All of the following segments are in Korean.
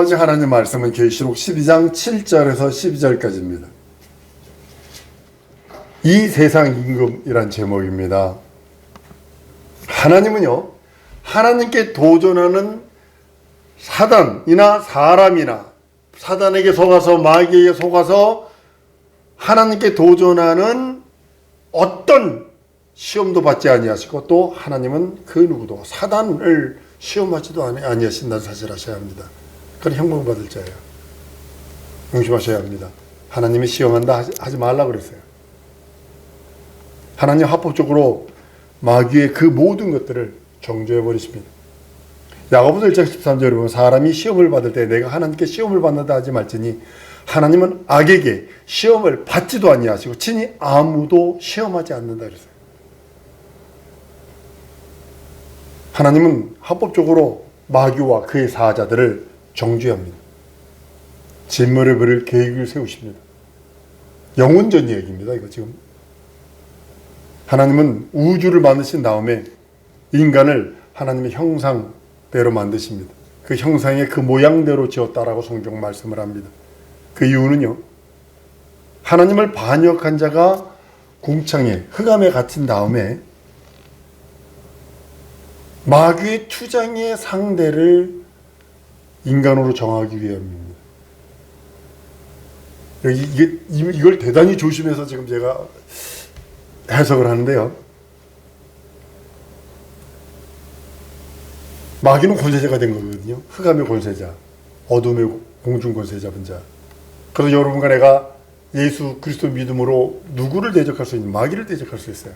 번째 하나님 말씀은 계시록 12장 7절에서 12절까지입니다. 이 세상 임금이란 제목입니다. 하나님은요, 하나님께 도전하는 사단이나 사람이나 사단에게 속아서 마귀에게 속아서 하나님께 도전하는 어떤 시험도 받지 아니하시고, 또 하나님은 그 누구도 사단을 시험하지도 아니하신다는 사실을 아셔야 합니다. 그건 형벌받을 자예요. 명심하셔야 합니다. 하나님이 시험한다 하지 말라 그랬어요. 하나님 합법적으로 마귀의 그 모든 것들을 정죄해 버리십니다. 야고보서 1장 13절에 보면 사람이 시험을 받을 때 내가 하나님께 시험을 받는다 하지 말지니 하나님은 악에게 시험을 받지도 아니하시고 친히 아무도 시험하지 않는다 그랬어요. 하나님은 합법적으로 마귀와 그의 사자들을 정죄합니다. 진멸해 버릴 계획을 세우십니다. 영원전 얘기입니다. 이거 지금 하나님은 우주를 만드신 다음에 인간을 하나님의 형상대로 만드십니다. 그 형상의 그 모양대로 지었다라고 성경 말씀을 합니다. 그 이유는요, 하나님을 반역한 자가 궁창에 흑암에 갇힌 다음에 마귀의 투장의 상대를 인간으로 정하기 위함입니다. 이걸 대단히 조심해서 지금 제가 해석을 하는데요. 마귀는 권세자가 된 거거든요. 흑암의 권세자, 어둠의 공중 권세 잡은 자. 그래서 여러분과 내가 예수 그리스도 믿음으로 누구를 대적할 수 있는, 마귀를 대적할 수 있어요.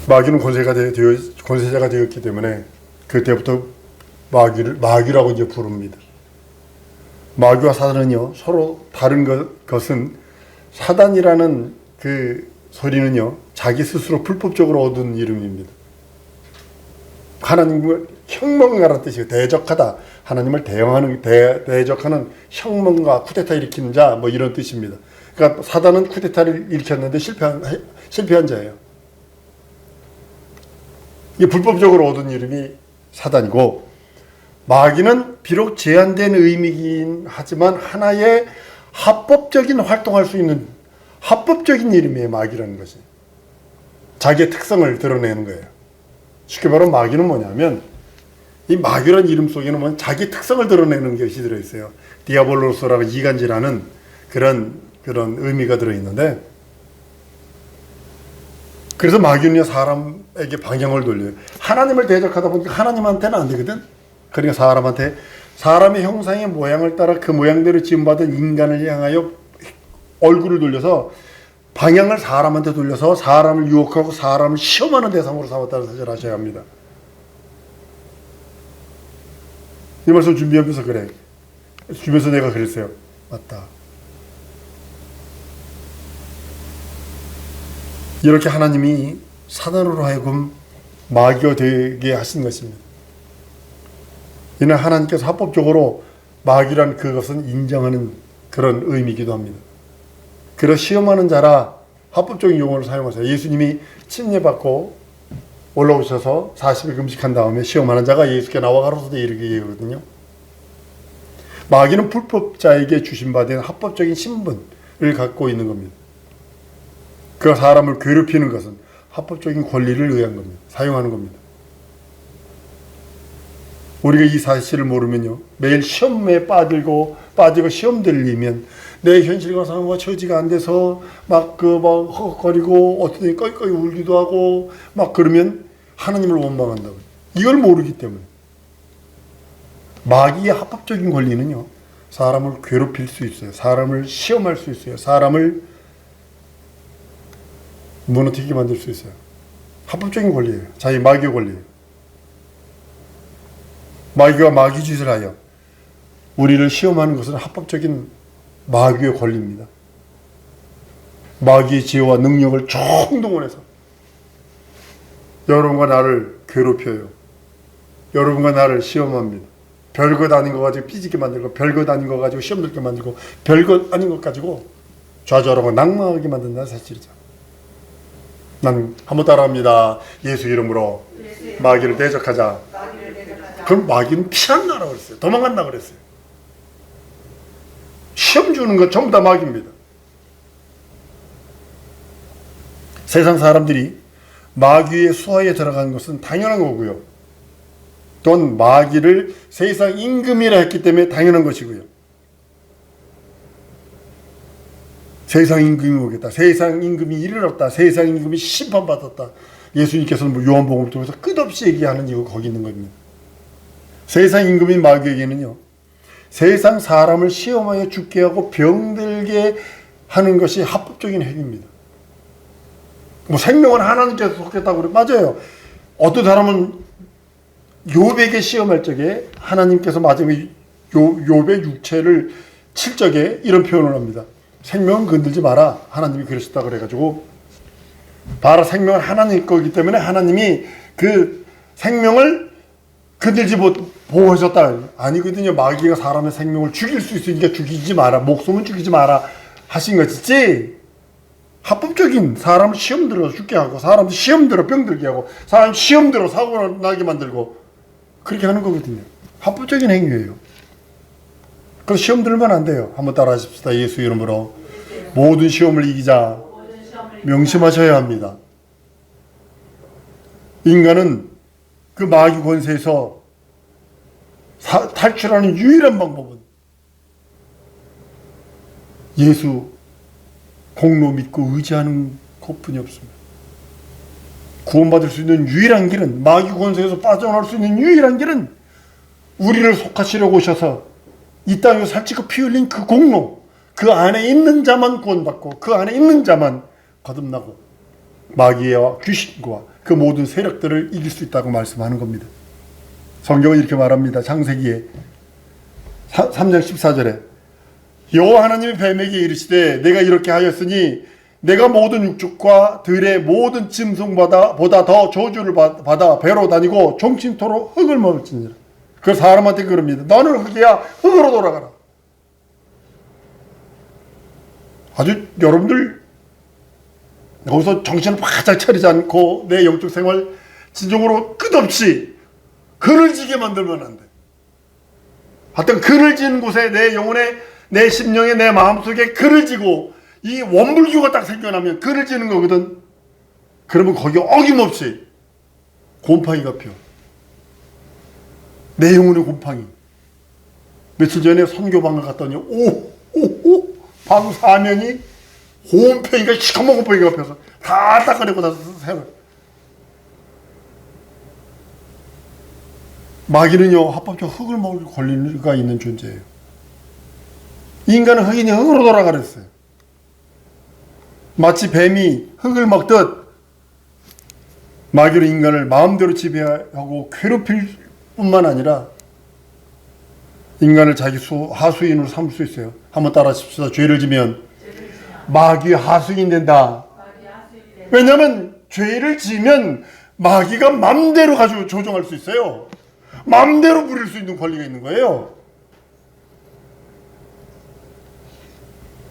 마귀는 권세자가 되었기 때문에 그때부터 마귀라고 이제 부릅니다. 마귀와 사단은요, 서로 다른 것은 사단이라는 그 소리는요, 자기 스스로 불법적으로 얻은 이름입니다. 하나님을 혁명가라는 뜻이에요. 대적하다. 하나님을 대적하는 혁명가, 쿠데타 일으키는 자, 뭐 이런 뜻입니다. 그러니까 사단은 쿠데타를 일으켰는데 실패한 자예요. 이 불법적으로 얻은 이름이 사단이고, 마귀는 비록 제한된 의미이긴 하지만 하나의 합법적인 활동할 수 있는 합법적인 이름이에요. 마귀라는 것이 자기의 특성을 드러내는 거예요. 쉽게 말하면 마귀는 뭐냐면, 이 마귀라는 이름 속에는 자기 특성을 드러내는 것이 들어있어요. 디아볼로스라고 이간질하는 그런 의미가 들어있는데, 그래서 마귀는요, 사람에게 방향을 돌려요. 하나님을 대적하다 보니까 하나님한테는 안 되거든. 그러니까 사람의 형상의 모양을 따라 그 모양대로 지음받은 인간을 향하여 얼굴을 돌려서 방향을 사람한테 돌려서 사람을 유혹하고 사람을 시험하는 대상으로 삼았다는 사실을 아셔야 합니다. 이 말씀 준비하면서 그래. 주면서 내가 그랬어요. 맞다. 이렇게 하나님이 사단으로 하여금 마귀가 되게 하신 것입니다. 이는 하나님께서 합법적으로 마귀란 그것은 인정하는 그런 의미이기도 합니다. 그래서 시험하는 자라 합법적인 용어를 사용하세요. 예수님이 침례받고 올라오셔서 40일 금식한 다음에 시험하는 자가 예수께 나와 가로소되 이르게 얘기하거든요. 마귀는 불법자에게 주신받은 합법적인 신분을 갖고 있는 겁니다. 그 사람을 괴롭히는 것은 합법적인 권리를 의한 겁니다. 사용하는 겁니다. 우리가 이 사실을 모르면요, 매일 시험에 빠지고 시험 들리면 내 현실과 상황과 처지가 안 돼서 막 헉헉거리고 어떤 때 꺼이꺼이 울기도 하고 막 그러면 하나님을 원망한다고. 이걸 모르기 때문에. 마귀의 합법적인 권리는요, 사람을 괴롭힐 수 있어요. 사람을 시험할 수 있어요. 사람을 무너뜨리게 만들 수 있어요. 합법적인 권리예요. 자기 마귀의 권리예요. 마귀가 마귀 짓을 하여 우리를 시험하는 것은 합법적인 마귀의 권리입니다. 마귀의 지혜와 능력을 총동원해서 여러분과 나를 괴롭혀요. 여러분과 나를 시험합니다. 별것 아닌 거 가지고 삐지게 만들고, 별것 아닌 거 가지고 시험 들게 만들고, 별것 아닌 것 가지고 좌절하고 낙망하게 만든다는 사실이죠. 난 한번 따라합니다. 예수 이름으로 마귀를 대적하자. 그럼 마귀는 피한다고 그랬어요. 도망간다고 그랬어요. 시험 주는 것 전부 다 마귀입니다. 세상 사람들이 마귀의 수하에 들어간 것은 당연한 거고요. 또한 마귀를 세상 임금이라 했기 때문에 당연한 것이고요. 세상 임금이 오겠다. 세상 임금이 이르렀다. 세상 임금이 심판받았다. 예수님께서는 뭐 요한복음을 통해서 끝없이 얘기하는 이유가 거기 있는 겁니다. 세상 임금인 마귀에게는요, 세상 사람을 시험하여 죽게 하고 병들게 하는 것이 합법적인 행위입니다. 뭐 생명을 하나님께서 속했다고 그래. 맞아요. 어떤 사람은 욥에게 시험할 적에 하나님께서 마지막에 욥의 육체를 칠 적에 이런 표현을 합니다. 생명은 건들지 마라. 하나님이 그러셨다 그래가지고, 봐라, 생명은 하나님 거기 때문에 하나님이 그 생명을 건들지 보호하셨다. 아니거든요. 마귀가 사람의 생명을 죽일 수 있으니까 죽이지 마라. 목숨은 죽이지 마라 하신 것이지, 합법적인 사람을 시험 들어 죽게 하고, 사람 시험 들어 병들게 하고, 사람 시험 들어 사고 나게 만들고, 그렇게 하는 거거든요. 합법적인 행위예요. 그 시험 들면 안 돼요. 한번 따라 하십시다. 예수 이름으로. 모든 시험을 이기자. 명심하셔야 합니다. 인간은 그 마귀 권세에서 탈출하는 유일한 방법은 예수 공로 믿고 의지하는 것뿐이 없습니다. 구원받을 수 있는 유일한 길은, 마귀 권세에서 빠져나올 수 있는 유일한 길은 우리를 속하시려고 오셔서 이 땅에서 살찌고 피 흘린 그 공로, 그 안에 있는 자만 구원받고 그 안에 있는 자만 거듭나고 마귀와 귀신과 그 모든 세력들을 이길 수 있다고 말씀하는 겁니다. 성경은 이렇게 말합니다. 창세기에 3장 14절에 여호와 하나님이 뱀에게 이르시되 내가 이렇게 하였으니 내가 모든 육축과 들의 모든 짐승보다 더 저주를 받아 배로 다니고 종친토록 흙을 먹을지니라. 그 사람한테 그럽니다. 너는 흙이야, 흙으로 돌아가라. 아주 여러분들 거기서 정신을 바짝 차리지 않고 내 영적 생활 진정으로 끝없이 그늘 지게 만들면 안 돼. 하여튼 그늘 지는 곳에 내 영혼에, 내 심령에, 내 마음속에 그늘 지고 이 원불교가 딱 생겨나면 그늘 지는 거거든. 그러면 거기 어김없이 곰팡이가 펴. 내 영혼의 곰팡이. 며칠 전에 선교방을 갔더니 방 사면이 곰팡이가, 시커먼 곰팡이가 펴서 다 닦아내고 나서 새로. 마귀는요, 합법적 흙을 먹을 권리가 있는 존재예요. 인간은 흙이니 흙으로 돌아가 그랬어요. 마치 뱀이 흙을 먹듯 마귀로 인간을 마음대로 지배하고 괴롭힐 뿐만 아니라 인간을 자기 하수인으로 삼을 수 있어요. 한번 따라 하십시다. 죄를 지면 마귀 하수인 된다. 왜냐하면 죄를 지면 마귀가 마음대로 가지고 조종할 수 있어요. 마음대로 부릴 수 있는 권리가 있는 거예요.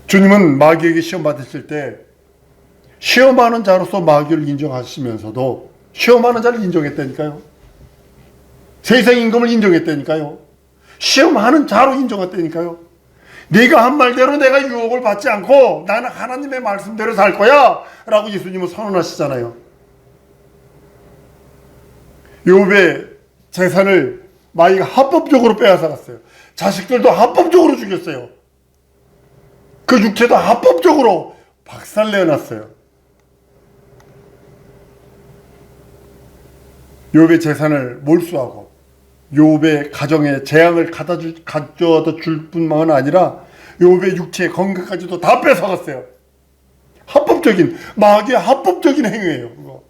주님은 마귀에게 시험 받으실 때 시험하는 자로서 마귀를 인정하시면서도 시험하는 자를 인정했다니까요. 세상 임금을 인정했다니까요. 시험하는 자로 인정했다니까요. 네가 한 말대로 내가 유혹을 받지 않고 나는 하나님의 말씀대로 살 거야 라고 예수님은 선언하시잖아요. 욥의 재산을 마귀가 합법적으로 빼앗아갔어요. 자식들도 합법적으로 죽였어요. 그 육체도 합법적으로 박살내놨어요. 욥의 재산을 몰수하고 욥의 가정에 재앙을 가져다 줄 뿐만 아니라 욥의 육체의 건강까지도 다 뺏어갔어요. 합법적인, 마귀의 합법적인 행위예요. 그거.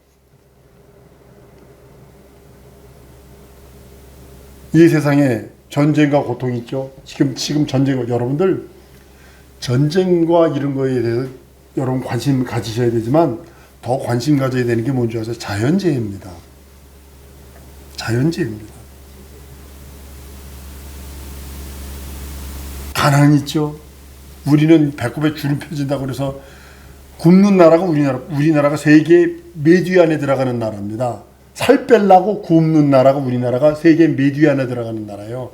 이 세상에 전쟁과 고통이 있죠. 지금 전쟁, 여러분들 전쟁과 이런 거에 대해서 여러분 관심 가지셔야 되지만 더 관심 가져야 되는 게 뭔지 아세요? 자연재해입니다. 자연재해입니다. 가난 있죠. 우리는 배꼽에 주름 펴진다고 그래서 굶는 나라가 우리나라가 세계 몇 위 안에 들어가는 나라입니다. 살 빼려고 굶는 나라가 우리나라가 세계 몇 위 안에 들어가는 나라예요.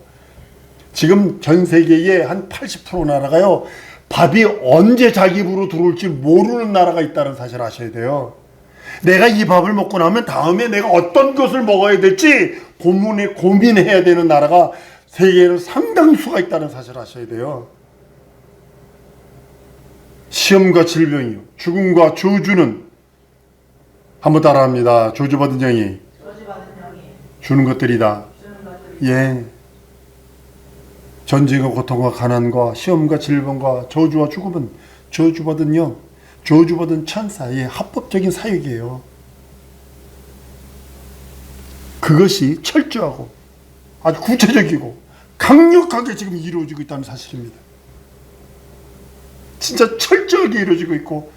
지금 전 세계의 한 80% 나라가요, 밥이 언제 자기 입으로 들어올지 모르는 나라가 있다는 사실을 아셔야 돼요. 내가 이 밥을 먹고 나면 다음에 내가 어떤 것을 먹어야 될지 고민해야 되는 나라가 세계에는 상당수가 있다는 사실을 아셔야 돼요. 시험과 질병이요, 죽음과 저주는 한번 따라합니다. 저주받은 영이 주는 것들이다. 예. 전쟁과 고통과 가난과 시험과 질병과 저주와 죽음은 저주받은 영, 저주받은 천사의 합법적인 사역이에요. 그것이 철저하고 아주 구체적이고 강력하게 지금 이루어지고 있다는 사실입니다. 진짜 철저하게 이루어지고 있고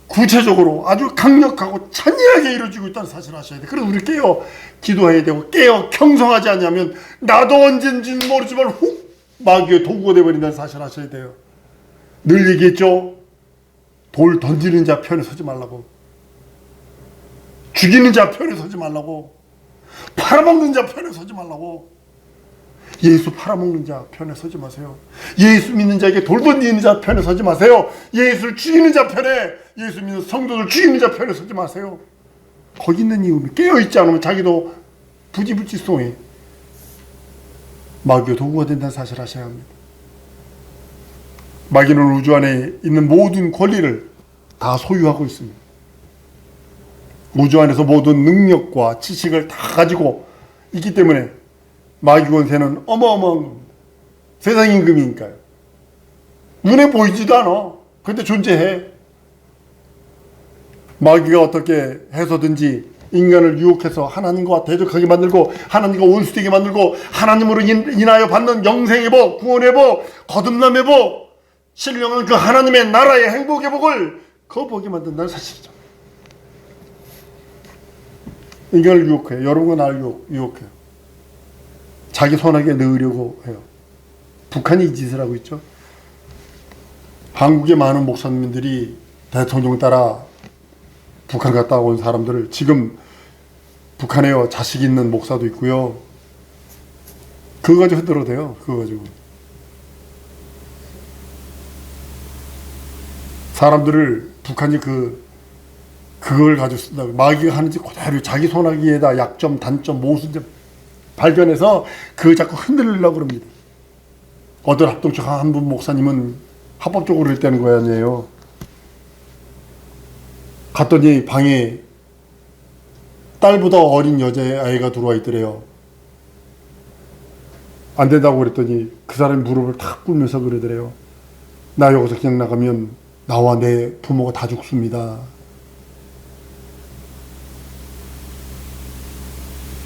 구체적으로 아주 강력하고 찬연하게 이루어지고 있다는 사실을 아셔야 돼요. 그래서 우리 깨어 기도해야 되고, 깨어 경성하지 않냐면 나도 언젠지는 모르지만 훅 마귀의 도구가 되어버린다는 사실을 아셔야 돼요. 늘 얘기했죠. 돌 던지는 자 편에 서지 말라고, 죽이는 자 편에 서지 말라고, 팔아먹는 자 편에 서지 말라고. 예수 팔아먹는 자 편에 서지 마세요. 예수 믿는 자에게 돌 던지는 자 편에 서지 마세요. 예수를 죽이는 자 편에, 예수 믿는 성도들 죽이는 자 편에 서지 마세요. 거기 있는 이유는 깨어있지 않으면 자기도 부지불지송해 마귀의 도구가 된다는 사실을 아셔야 합니다. 마귀는 우주 안에 있는 모든 권리를 다 소유하고 있습니다. 우주 안에서 모든 능력과 지식을 다 가지고 있기 때문에 마귀 권세는 어마어마한 겁니다. 세상 임금이니까요. 눈에 보이지도 않아. 근데 존재해. 마귀가 어떻게 해서든지 인간을 유혹해서 하나님과 대적하게 만들고, 하나님과 원수되게 만들고, 하나님으로 인하여 받는 영생의 복, 구원의 복, 거듭남의 복, 신령한 그 하나님의 나라의 행복의 복을 거부하게 만든다는 사실이죠. 인간을 유혹해요. 여러분과 나를 유혹해요. 자기 손아귀에 넣으려고 해요. 북한이 이 짓을 하고 있죠. 한국의 많은 목사님들이 대통령 따라 북한 갔다 온 사람들을, 지금 북한에 자식 있는 목사도 있고요. 그거 가지고 흔들어도 돼요. 그거 가지고 사람들을, 북한이 그걸 가지고 쓴다. 마귀가 하는지 그대로 자기 손아귀에다 약점, 단점, 모순점 발견해서 그거 자꾸 흔들려고 그럽니다. 어떤 합동적 한 분 목사님은 합법적으로 했다는 거 아니에요. 갔더니 방에 딸보다 어린 여자아이가 들어와 있더래요. 안 된다고 그랬더니 그 사람이 무릎을 탁 꿇면서 그러더래요. 나 여기서 그냥 나가면 나와 내 부모가 다 죽습니다.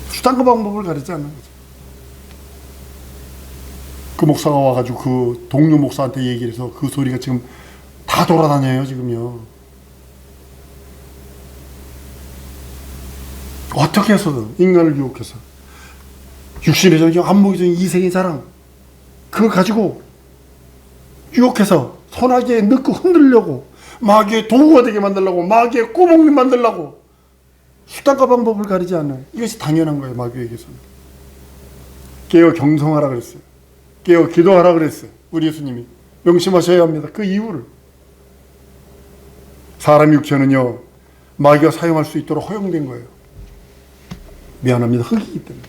수단과 방법을 가르치지 않는 거죠. 그 목사가 와가지고 그 동료 목사한테 얘기를 해서 그 소리가 지금 다 돌아다녀요, 지금요. 어떻게 해서든 인간을 유혹해서 육신의 정령, 안목의 정령, 이생의 자랑, 그걸 가지고 유혹해서 손아귀에 넣고 흔들려고, 마귀의 도구가 되게 만들려고, 마귀의 꼬목님 만들려고 수단과 방법을 가리지 않는, 이것이 당연한 거예요. 마귀에게서는. 깨어 경성하라 그랬어요. 깨어 기도하라 그랬어요. 우리 예수님이. 명심하셔야 합니다. 그 이유를. 사람 육체는요, 마귀가 사용할 수 있도록 허용된 거예요. 미안합니다. 흙이기 때문에.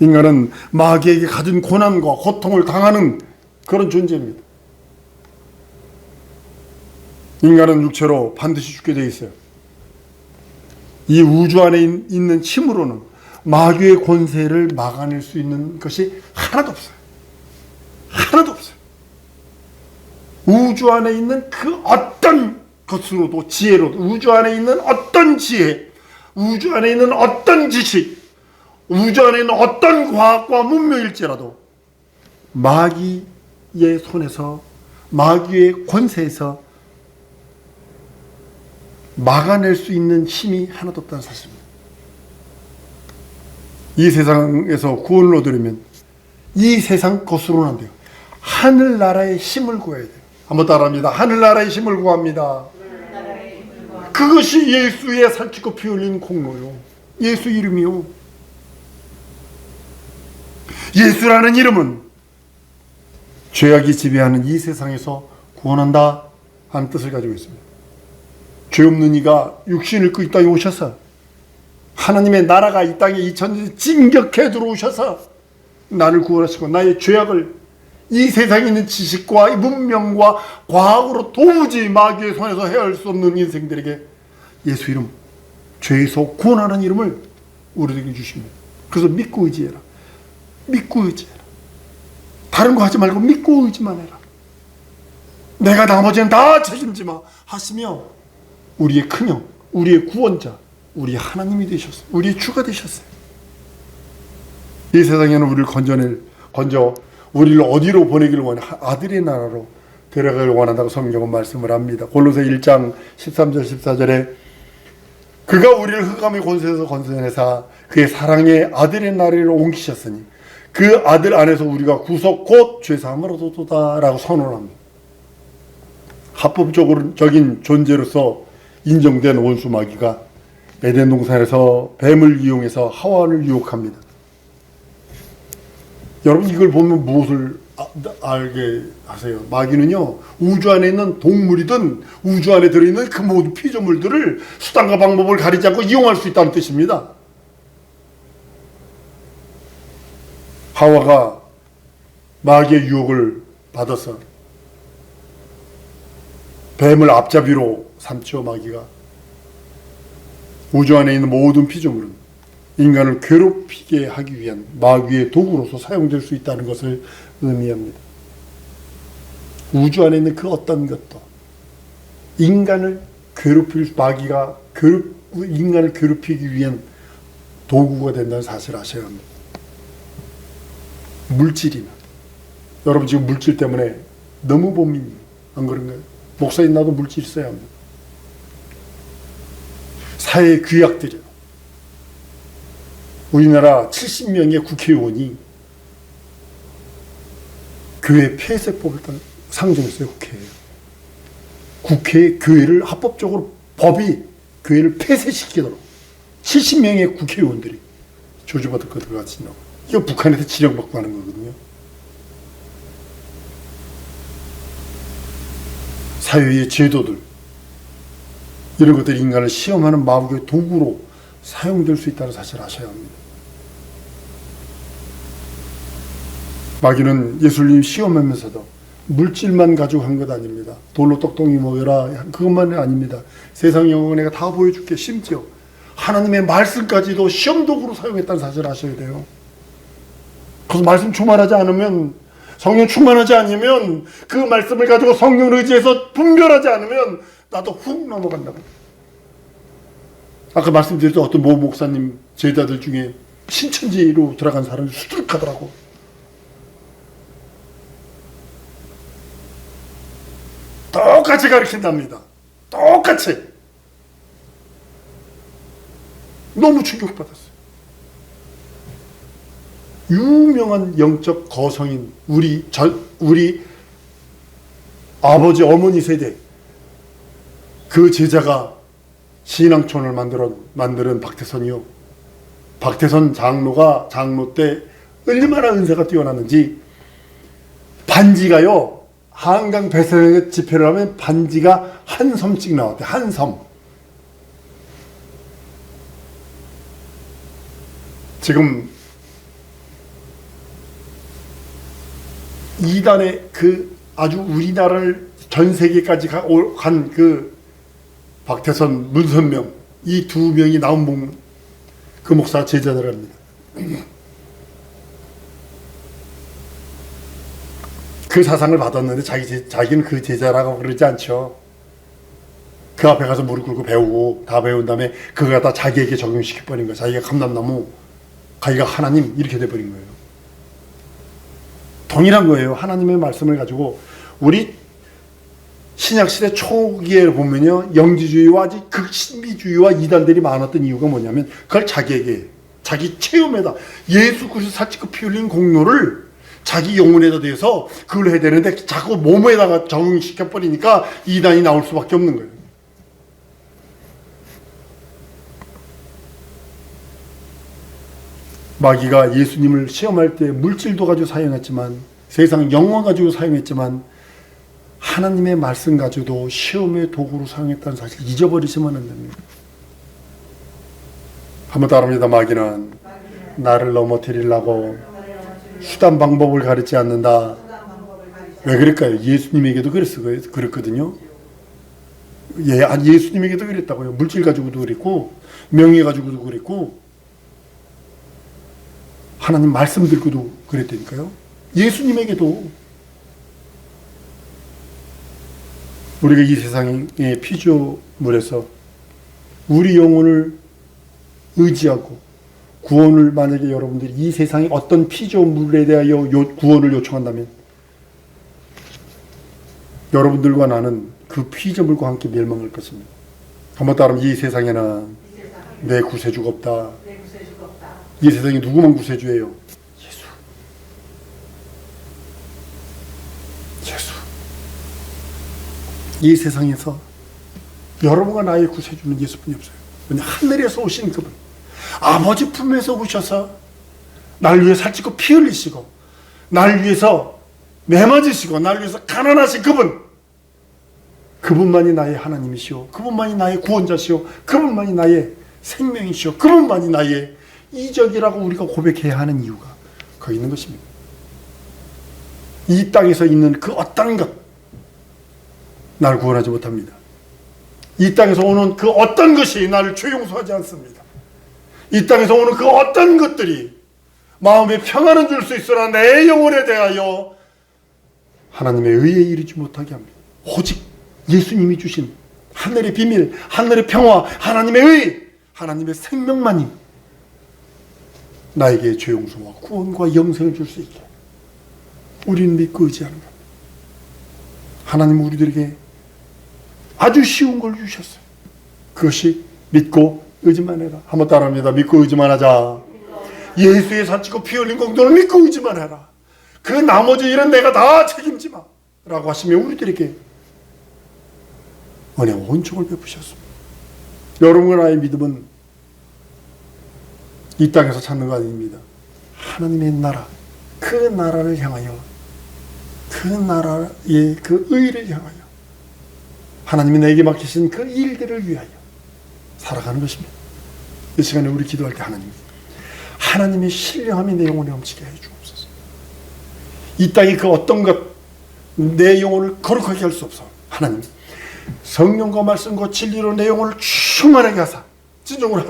인간은 마귀에게 가진 고난과 고통을 당하는 그런 존재입니다. 인간은 육체로 반드시 죽게 되어 있어요. 이 우주 안에 있는 힘으로는 마귀의 권세를 막아낼 수 있는 것이 하나도 없어요. 하나도 없어요. 우주 안에 있는 그 어떤 것으로도, 지혜로도, 우주 안에 있는 어떤 지혜, 우주 안에 있는 어떤 지식, 우주 안에 있는 어떤 과학과 문명일지라도 마귀의 손에서, 마귀의 권세에서 막아낼 수 있는 힘이 하나도 없다는 사실입니다. 이 세상에서 구원을 얻으려면 이 세상 것으로는 안 돼요. 하늘나라의 힘을 구해야 돼요. 한번 따라합니다. 하늘나라의 힘을 구합니다. 그것이 예수의 살찌고 피 흘린 공로요. 예수 이름이요. 예수라는 이름은 죄악이 지배하는 이 세상에서 구원한다 하는 뜻을 가지고 있습니다. 죄 없는 이가 육신을 입고 이 땅에 오셔서 하나님의 나라가 이 땅에 2000년 진격해 들어오셔서 나를 구원하시고 나의 죄악을 이 세상에 있는 지식과 문명과 과학으로 도무지 마귀의 손에서 헤아릴 수 없는 인생들에게 예수 이름, 죄에서 구원하는 이름을 우리에게 주십니다. 그래서 믿고 의지해라. 믿고 의지해라. 다른 거 하지 말고 믿고 의지만 해라. 내가 나머지는 다 책임지마 하시며 우리의 큰형, 우리의 구원자, 우리의 하나님이 되셨어요. 우리의 주가 되셨어요. 이 세상에는 우리를 건져 우리를 어디로 보내기를 원해? 아들의 나라로 데려가기를 원한다고 성경은 말씀을 합니다. 골로새 1장 13절 14절에 그가 우리를 흑암의 권세에서 건져내사 그의 사랑의 아들의 나라로 옮기셨으니 그 아들 안에서 우리가 구속 곧 죄사함을 얻었도다 라고 선언합니다. 합법적인 존재로서 인정된 원수 마귀가 에덴 동산에서 뱀을 이용해서 하와를 유혹합니다. 여러분 이걸 보면 무엇을 알게 하세요? 마귀는요 우주 안에 있는 동물이든 우주 안에 들어있는 그 모든 피조물들을 수단과 방법을 가리지 않고 이용할 수 있다는 뜻입니다. 하와가 마귀의 유혹을 받아서 뱀을 앞잡이로 삼죠. 마귀가 우주 안에 있는 모든 피조물은 인간을 괴롭히게 하기 위한 마귀의 도구로서 사용될 수 있다는 것을 의미합니다. 우주 안에 있는 그 어떤 것도 인간을 마귀가 인간을 괴롭히기 위한 도구가 된다는 사실을 아셔야 합니다. 물질이나 여러분 지금 물질 때문에 너무 고민이에요. 안 그런가요? 목사님 나도 물질 있어야 합니다. 사회의 귀약들이요. 우리나라 70명의 국회의원이 교회 폐쇄법을 상정했어요. 국회에 교회를 합법적으로 법이 교회를 폐쇄시키도록 70명의 국회의원들이 조주받을 거 들어갔습니다. 이거 북한에서 지령받고 하는 거거든요. 사회의 제도들 이런 것들이 인간을 시험하는 마귀의 도구로 사용될 수 있다는 사실을 아셔야 합니다. 마귀는 예수님 시험하면서도 물질만 가지고 한 것 아닙니다. 돌로 떡덩이 먹여라 그것만은 아닙니다. 세상 영광을 내가 다 보여줄게. 심지어 하나님의 말씀까지도 시험 도구로 사용했다는 사실을 아셔야 돼요. 그래서 말씀 충만하지 않으면 성령 충만하지 않으면 그 말씀을 가지고 성령을 의지해서 분별하지 않으면 나도 훅 넘어간다고. 아까 말씀드렸던 어떤 모 목사님 제자들 중에 신천지로 들어간 사람이 수두룩하더라고. 똑같이 가르친답니다. 똑같이. 너무 충격받았어요. 유명한 영적 거성인 우리 아버지 어머니 세대 그 제자가 신앙촌을 만드는 박태선이요. 박태선 장로 때 얼마나 은사가 뛰어났는지 반지가요. 한강 배설에 집회를 하면 반지가 한 섬씩 나왔대. 한 섬. 지금 이단의 그 아주 우리나라를 전 세계까지 간 그 박태선, 문선명 이 두 명이 나온 그 목사 제자들입니다. 그 사상을 받았는데 자기는 그 제자라고 그러지 않죠. 그 앞에 가서 무릎 꿇고 배우고 다 배운 다음에 그거 갖다 자기에게 적용시켜버린 거예요. 자기가 감람나무, 자기가 하나님 이렇게 돼버린 거예요. 동일한 거예요. 하나님의 말씀을 가지고 우리 신약시대 초기에 보면요. 영지주의와 아주 극신비주의와 이단들이 많았던 이유가 뭐냐면 그걸 자기에게 자기 체험에다 예수 그리스도 살찌고 피 흘린 공로를 자기 영혼에다 대해서 그걸 해야 되는데 자꾸 몸에다가 적용시켜버리니까 이단이 나올 수밖에 없는 거예요. 마귀가 예수님을 시험할 때 물질도 가지고 사용했지만, 세상 영광 가지고 사용했지만, 하나님의 말씀 가지고도 시험의 도구로 사용했다는 사실 잊어버리시면 안 됩니다. 한번 따라합니다. 마귀는 나를 넘어뜨리려고 수단 방법을 가르치지 않는다. 왜 그럴까요? 예수님에게도 그랬거든요. 예수님에게도 그랬다고요. 물질 가지고도 그랬고, 명예 가지고도 그랬고, 하나님 말씀 듣고도 그랬다니까요. 예수님에게도. 우리가 이 세상의 피조물에서 우리 영혼을 의지하고 구원을, 만약에 여러분들이 이 세상의 어떤 피조물에 대하여 구원을 요청한다면 여러분들과 나는 그 피조물과 함께 멸망할 것입니다. 한번 따르면 이 세상에는 내 구세주가 없다. 이 세상에 누구만 구세주예요? 예수. 예수. 이 세상에서 여러분과 나의 구세주는 예수뿐이 없어요. 하늘에서 오신 그분, 아버지 품에서 오셔서 날 위해 살찌고 피 흘리시고 날 위해서 매맞으시고 날 위해서 가난하신 그분만이 나의 하나님이시오. 그분만이 나의 구원자시오. 그분만이 나의 생명이시오. 그분만이 나의 이적이라고 우리가 고백해야 하는 이유가 거기 있는 것입니다. 이 땅에서 있는 그 어떤 것, 나를 구원하지 못합니다. 이 땅에서 오는 그 어떤 것이 나를 죄 용서하지 않습니다. 이 땅에서 오는 그 어떤 것들이 마음에 평안을 줄 수 있으나 내 영혼에 대하여 하나님의 의에 이르지 못하게 합니다. 오직 예수님이 주신 하늘의 비밀, 하늘의 평화, 하나님의 의, 하나님의 생명만이 나에게 죄 용서와 구원과 영생을 줄 수 있게 우리는 믿고 의지하는 겁니다. 하나님은 우리들에게 아주 쉬운 걸 주셨어요. 그것이 믿고 의지만 해라. 한번 따라합니다. 믿고 의지만 하자. 예수의 살찌고 피 흘린 공로를 믿고 의지만 해라. 그 나머지 일은 내가 다 책임지 마 라고 하시며 우리들에게 은혜와 온총을 베푸셨습니다. 여러분과 나의 믿음은 이 땅에서 찾는 거 아닙니다. 하나님의 나라, 그 나라를 향하여, 그 나라의 그 의를 향하여, 하나님이 내게 맡기신 그 일들을 위하여 살아가는 것입니다. 이 시간에 우리 기도할 때 하나님의 신령함이 내 영혼에 넘치게 해 주옵소서. 이 땅의 그 어떤 것, 내 영혼을 거룩하게 할 수 없어. 하나님, 성령과 말씀과 진리로 내 영혼을 충만하게 하사, 진정으로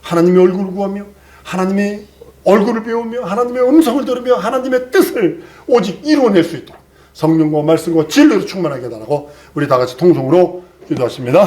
하나님의 얼굴을 구하며 하나님의 얼굴을 배우며 하나님의 음성을 들으며 하나님의 뜻을 오직 이루어낼 수 있도록 성령과 말씀과 진리로 충만하게 해달라고 우리 다 같이 통성으로 기도하십니다.